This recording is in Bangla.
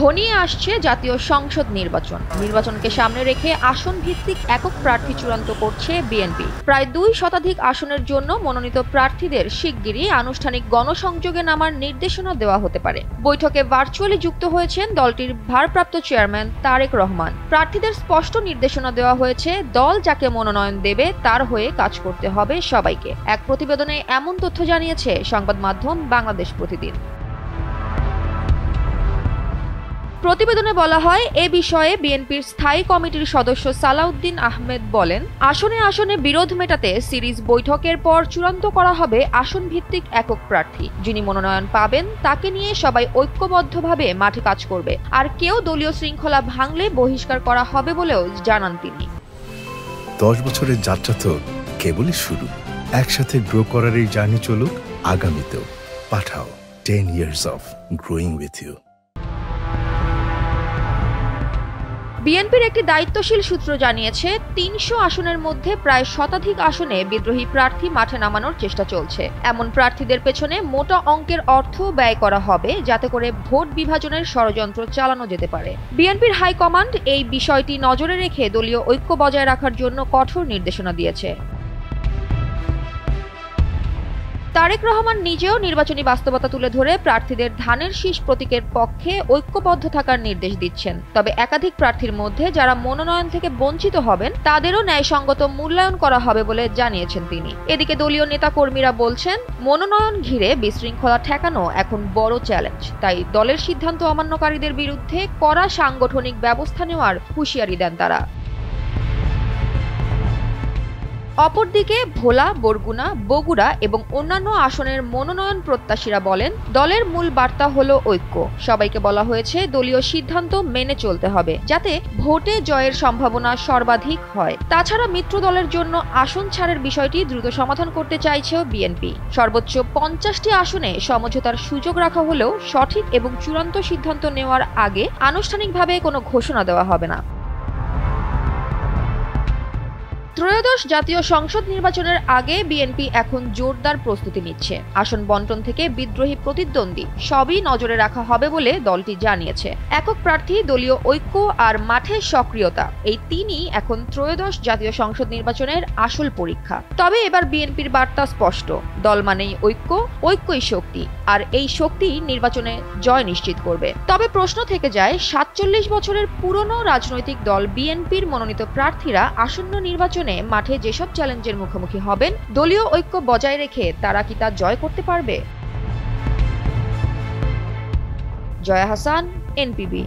ঘনিয়ে আসছে জাতীয় সংসদ নির্বাচনকে সামনে রেখে আসন ভিত্তিক একক প্রার্থী চূড়ান্ত করছে বিএনপি। প্রায় 2 শতাধিক আসনের জন্য মনোনীত প্রার্থীদের শিগগিরই আনুষ্ঠানিক গণসংযোগে নামার নির্দেশনা দেওয়া হতে পারে। বৈঠকে ভার্চুয়ালি যুক্ত হয়েছেন দলটির ভারপ্রাপ্ত চেয়ারম্যান তারেক রহমান। প্রার্থীদের স্পষ্ট নির্দেশনা দেওয়া হয়েছে, দল যাকে মনোনয়ন দেবে তার হয়ে কাজ করতে হবে সবাইকে। এক প্রতিবেদনে এমন তথ্য জানিয়েছে সংবাদ মাধ্যম বাংলাদেশ প্রতিদিন। প্রতিবেদনে বলা হয়, এ বিষয়ে বিএনপির স্থায়ী কমিটির সদস্য সালাউদ্দিন আহমেদ বলেন, আসনে আসনে বিরোধ মেটাতে সিরিজ বৈঠকের পর চূড়ান্ত করা হবে আসন ভিত্তিক একক প্রার্থী। যিনি মনোনয়ন পাবেন তাকে নিয়ে সবাই ঐক্যবদ্ধভাবে মাঠে কাজ করবে, আর কেউ দলীয় শৃঙ্খলা ভাঙলে বহিষ্কার করা হবে বলেও জানান তিনি। 10 বছরের যাত্রা তো কেবলই শুরু। একসাথে গ্রো করার এই জার্নি চলুক আগামীতেও। পাঠাও 10 years of growing with you। বিএনপির একটি দায়িত্বশীল সূত্র জানিয়েছে, 300 আসনের মধ্যে প্রায় শতাধিক আসনে বিদ্রোহী প্রার্থী মাঠে নামানোর চেষ্টা চলছে। এমন প্রার্থীদের পেছনে মোটা অঙ্কের অর্থ ব্যয় করা হবে, যাতে করে ভোট বিভাজনের ষড়যন্ত্র চালানো যেতে পারে। বিএনপির হাইকমান্ড এই বিষয়টি নজরে রেখে দলীয় ঐক্য বজায় রাখার জন্য কঠোর নির্দেশনা দিয়েছে। তারেক রহমান নিজেও নির্বাচনী বাস্তবতা তুলে ধরে প্রার্থীদের ধানের শীষ প্রতীকের পক্ষে ঐক্যবদ্ধ থাকার নির্দেশ দিচ্ছেন। তবে একাধিক প্রার্থীর মধ্যে যারা মনোনয়ন থেকে বঞ্চিত হবেন তাদেরও ন্যায়সঙ্গত মূল্যায়ন করা হবে বলে জানিয়েছেন তিনি। এদিকে দলীয় নেতাকর্মীরা বলছেন, মনোনয়ন ঘিরে বিশৃঙ্খলা ঠেকানো এখন বড় চ্যালেঞ্জ। তাই দলের সিদ্ধান্ত অমান্যকারীদের বিরুদ্ধে কড়া সাংগঠনিক ব্যবস্থা নেওয়ার হুঁশিয়ারি দেন তারা। অপরদিকে ভোলা, বরগুনা, বগুড়া এবং অন্যান্য আসনের মনোনয়ন প্রত্যাশীরা বলেন, দলের মূল বার্তা হলো ঐক্য। সবাইকে বলা হয়েছে দলীয় সিদ্ধান্ত মেনে চলতে হবে, যাতে ভোটে জয়ের সম্ভাবনা সর্বাধিক হয়। তাছাড়া মিত্র দলের জন্য আসন ছাড়ের বিষয়টি দ্রুত সমাধান করতে চাইছেও বিএনপি। সর্বোচ্চ 50টি আসনে সমঝোতার সুযোগ রাখা হলেও সঠিক এবং চূড়ান্ত সিদ্ধান্ত নেওয়ার আগে আনুষ্ঠানিকভাবে কোনো ঘোষণা দেওয়া হবে না। ত্রয়োদশ জাতীয় সংসদ নির্বাচনের আগে বিএনপি এখন জোরদার প্রস্তুতি নিচ্ছে। আসন বণ্টন থেকে বিদ্রোহী প্রতিদ্বন্দ্বী সবই নজরে রাখা হবে বলে দলটি জানিয়েছে। একক প্রার্থী, দলীয় ঐক্য আর মাঠে সক্রিয়তা, এই তিনই এখন ত্রয়োদশ জাতীয় সংসদ নির্বাচনের আসল পরীক্ষা। তবে এবার বিএনপির বার্তা স্পষ্ট, দল মানেই ঐক্য, ঐক্যই শক্তি, আর এই শক্তি নির্বাচনে জয় নিশ্চিত করবে। তবে প্রশ্ন থেকে যায়, 47 বছরের পুরনো রাজনৈতিক দল বিএনপির মনোনীত প্রার্থীরা আসন্ন নির্বাচনে মাঠে যেসব চ্যালেঞ্জের মুখোমুখি হবেন, দলীয় ঐক্য বজায় রেখে তারা কি তা জয় করতে পারবে? জয়া হাসান, এনপিবি।